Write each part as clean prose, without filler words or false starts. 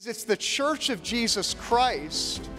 It's the Church of Jesus Christ.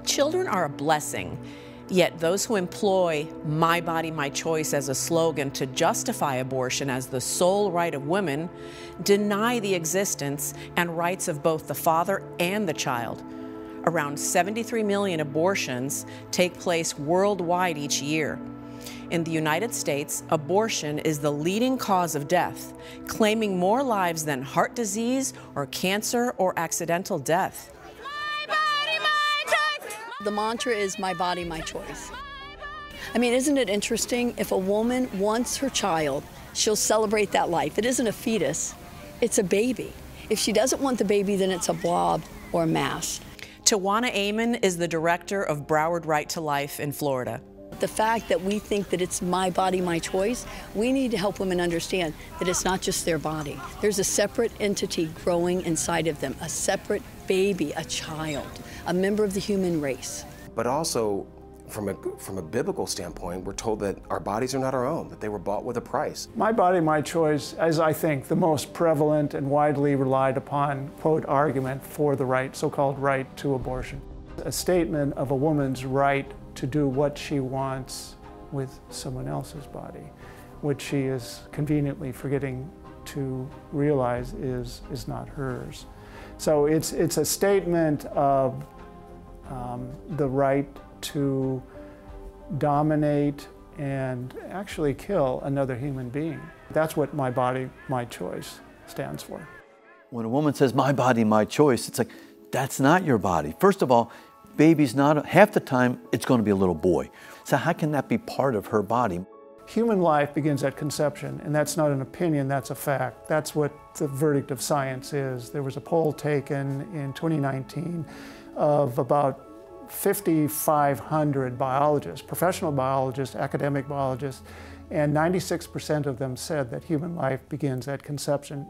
Children are a blessing, yet those who employ "my body, my choice" as a slogan to justify abortion as the sole right of women deny the existence and rights of both the father and the child. Around 73 million abortions take place worldwide each year. In the United States, abortion is the leading cause of death, claiming more lives than heart disease or cancer or accidental death. The mantra is "my body, my choice." I mean, isn't it interesting? If a woman wants her child, she'll celebrate that life. It isn't a fetus, it's a baby. If she doesn't want the baby, then it's a blob or a mass. Tawana Amon is the director of Broward Right to Life in Florida. The fact that we think that it's my body, my choice, we need to help women understand that it's not just their body. There's a separate entity growing inside of them, a separate baby, a child, a member of the human race. But also, from a biblical standpoint, we're told that our bodies are not our own, that they were bought with a price. My body, my choice is, I think, the most prevalent and widely relied upon, quote, argument for the right, so-called right to abortion. A statement of a woman's right to do what she wants with someone else's body, which she is conveniently forgetting to realize is not hers. So it's a statement of the right to dominate and actually kill another human being. That's what my body, my choice stands for. When a woman says, "my body, my choice," it's like, that's not your body. First of all, baby's not, half the time, it's going to be a little boy. So how can that be part of her body? Human life begins at conception, and that's not an opinion, that's a fact. That's what the verdict of science is. There was a poll taken in 2019 of about 5,500 biologists, professional biologists, academic biologists, and 96% of them said that human life begins at conception.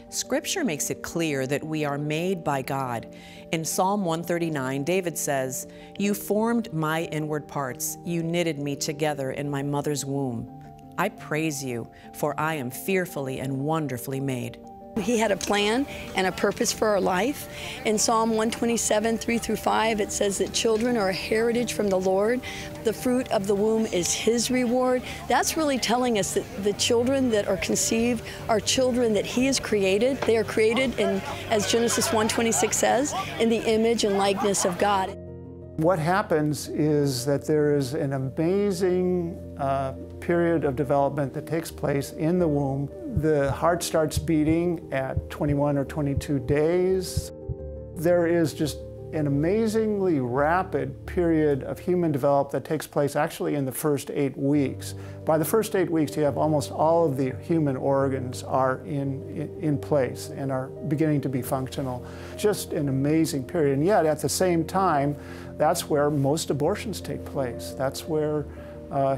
Scripture makes it clear that we are made by God. In Psalm 139, David says, "You formed my inward parts. You knitted me together in my mother's womb. I praise you, for I am fearfully and wonderfully made." He had a plan and a purpose for our life. In Psalm 127, 3-5, it says that children are a heritage from the Lord. The fruit of the womb is His reward. That's really telling us that the children that are conceived are children that He has created. They are created, as Genesis 1:26 says, in the image and likeness of God. What happens is that there is an amazing period of development that takes place in the womb. The heart starts beating at 21 or 22 days. There is just an amazingly rapid period of human development that takes place actually in the first 8 weeks. By the first 8 weeks, you have almost all of the human organs are in place and are beginning to be functional. Just an amazing period. And yet, at the same time, that's where most abortions take place. That's where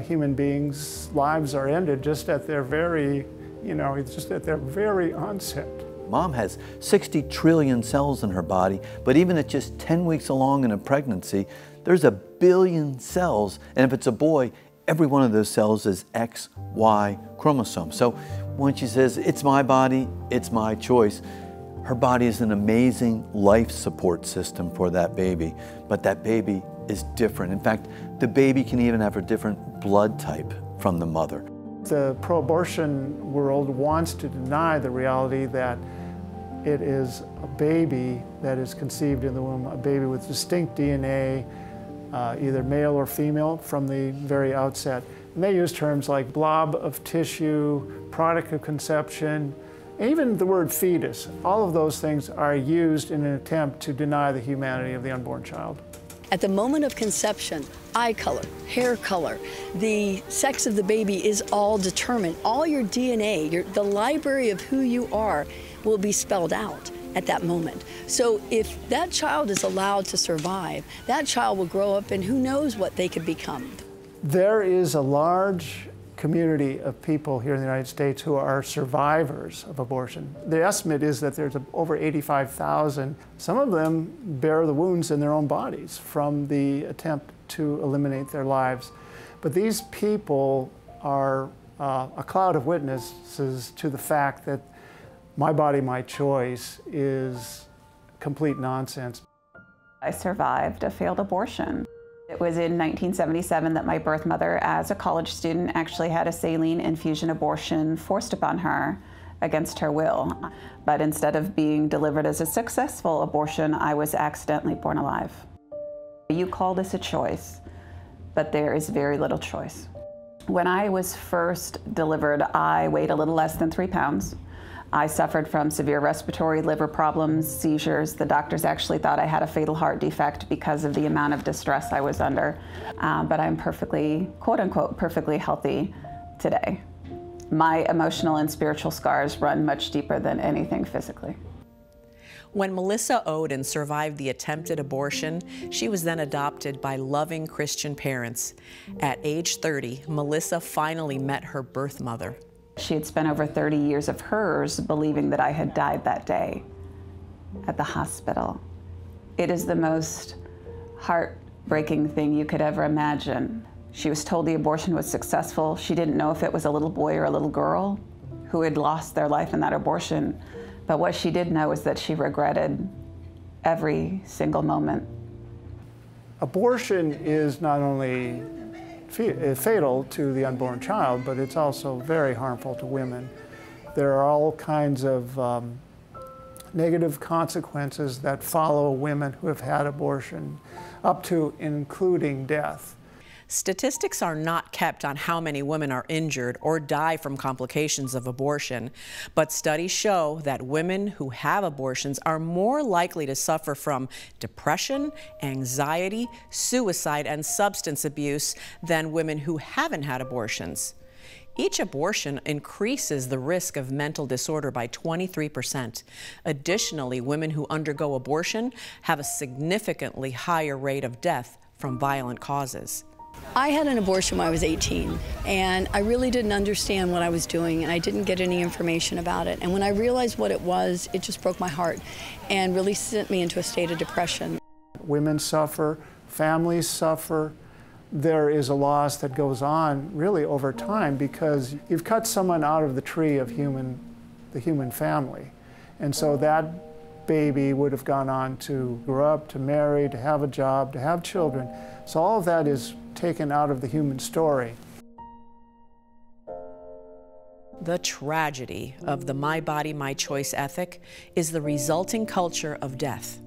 human beings' lives are ended, just at their very, just at their very onset. Mom has 60 trillion cells in her body, but even at just 10 weeks along in a pregnancy, there's 1 billion cells, and if it's a boy, every one of those cells is XY chromosome. So when she says, "it's my body, it's my choice," her body is an amazing life support system for that baby, but that baby is different. In fact, the baby can even have a different blood type from the mother. The pro-abortion world wants to deny the reality that it is a baby that is conceived in the womb, a baby with distinct DNA, either male or female from the very outset. And they use terms like blob of tissue, product of conception, and even the word fetus. All of those things are used in an attempt to deny the humanity of the unborn child. At the moment of conception, eye color, hair color, the sex of the baby is all determined. All your DNA, the library of who you are, will be spelled out at that moment. So if that child is allowed to survive, that child will grow up and who knows what they could become. There is a large community of people here in the United States who are survivors of abortion. The estimate is that there's over 85,000. Some of them bear the wounds in their own bodies from the attempt to eliminate their lives. But these people are a cloud of witnesses to the fact that my body, my choice is complete nonsense. I survived a failed abortion. It was in 1977 that my birth mother, as a college student, actually had a saline infusion abortion forced upon her against her will. But instead of being delivered as a successful abortion, I was accidentally born alive. You call this a choice, but there is very little choice. When I was first delivered, I weighed a little less than 3 pounds. I suffered from severe respiratory, liver problems, seizures. The doctors actually thought I had a fatal heart defect because of the amount of distress I was under. But I'm perfectly, quote unquote, perfectly healthy today. My emotional and spiritual scars run much deeper than anything physically. When Melissa Oden survived the attempted abortion, she was then adopted by loving Christian parents. At age 30, Melissa finally met her birth mother. She had spent over 30 years of hers believing that I had died that day at the hospital. It is the most heartbreaking thing you could ever imagine. She was told the abortion was successful. She didn't know if it was a little boy or a little girl who had lost their life in that abortion. But what she did know is that she regretted every single moment. Abortion is not only fatal to the unborn child, but it's also very harmful to women. There are all kinds of negative consequences that follow women who have had abortion, up to including death. Statistics are not kept on how many women are injured or die from complications of abortion, but studies show that women who have abortions are more likely to suffer from depression, anxiety, suicide, and substance abuse than women who haven't had abortions. Each abortion increases the risk of mental disorder by 23%. Additionally, women who undergo abortion have a significantly higher rate of death from violent causes. I had an abortion when I was 18, and I really didn't understand what I was doing, and I didn't get any information about it. And when I realized what it was, it just broke my heart and really sent me into a state of depression. Women suffer, families suffer. There is a loss that goes on really over time because you've cut someone out of the tree of the human family. And so that baby would have gone on to grow up, to marry, to have a job, to have children. So all of that is taken out of the human story. The tragedy of the my body, my choice ethic is the resulting culture of death,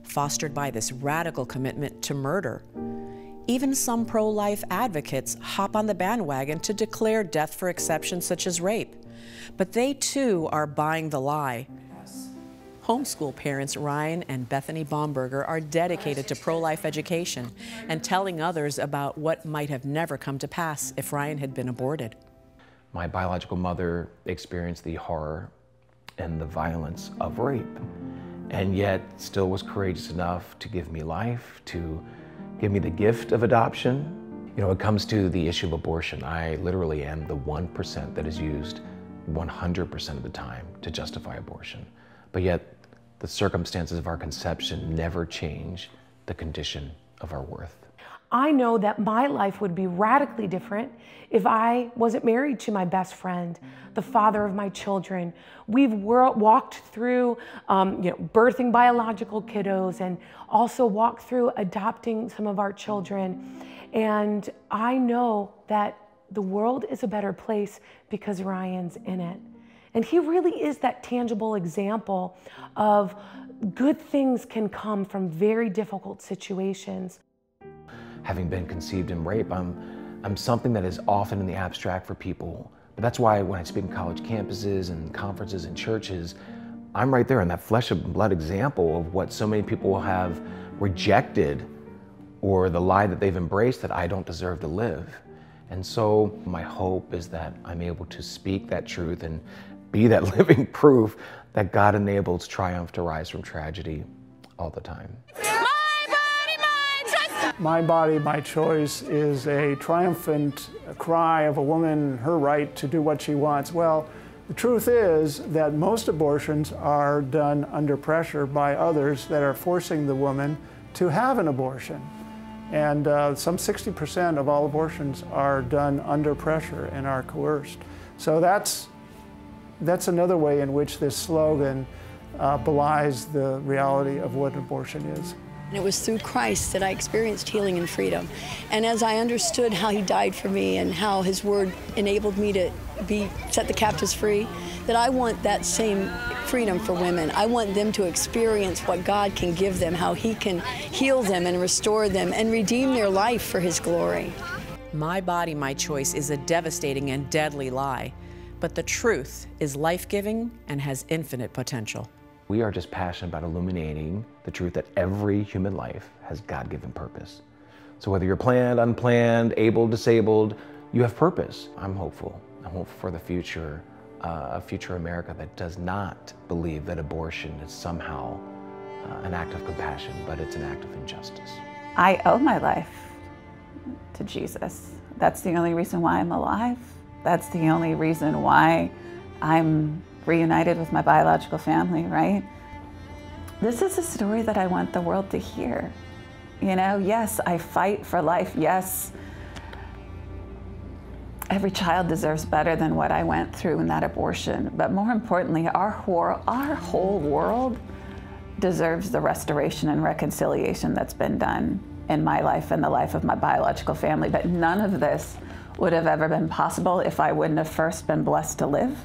fostered by this radical commitment to murder. Even some pro-life advocates hop on the bandwagon to declare death for exceptions such as rape. But they too are buying the lie. Homeschool parents Ryan and Bethany Baumberger are dedicated to pro-life education and telling others about what might have never come to pass if Ryan had been aborted. My biological mother experienced the horror and the violence of rape, and yet still was courageous enough to give me life, to give me the gift of adoption. You know, when it comes to the issue of abortion, I literally am the 1% that is used 100% of the time to justify abortion. But yet, the circumstances of our conception never change the condition of our worth. I know that my life would be radically different if I wasn't married to my best friend, the father of my children. We've walked through birthing biological kiddos and also walked through adopting some of our children. And I know that the world is a better place because Ryan's in it. And he really is that tangible example of good things can come from very difficult situations. Having been conceived in rape, I'm something that is often in the abstract for people. But that's why when I speak in college campuses and conferences and churches, I'm right there in that flesh and blood example of what so many people have rejected, or the lie that they've embraced that I don't deserve to live. And so my hope is that I'm able to speak that truth and be that living proof that God enables triumph to rise from tragedy all the time. My body, my choice. My body, my choice is a triumphant cry of a woman, her right to do what she wants. Well, the truth is that most abortions are done under pressure by others that are forcing the woman to have an abortion. And some 60% of all abortions are done under pressure and are coerced. So that's another way in which this slogan belies the reality of what abortion is. And it was through Christ that I experienced healing and freedom. And as I understood how he died for me and how his word enabled me to set the captives free, that I want that same freedom for women. I want them to experience what God can give them, how he can heal them and restore them and redeem their life for his glory. My body, my choice is a devastating and deadly lie, but the truth is life-giving and has infinite potential. We are just passionate about illuminating the truth that every human life has God-given purpose. So whether you're planned, unplanned, able, disabled, you have purpose. I'm hopeful. I'm hopeful for the future, a future America that does not believe that abortion is somehow an act of compassion, but it's an act of injustice. I owe my life to Jesus. That's the only reason why I'm alive. That's the only reason why I'm reunited with my biological family, right? This is a story that I want the world to hear. You know, yes, I fight for life. Yes, every child deserves better than what I went through in that abortion. But more importantly, our whole world deserves the restoration and reconciliation that's been done in my life and the life of my biological family. But none of this would have ever been possible if I wouldn't have first been blessed to live.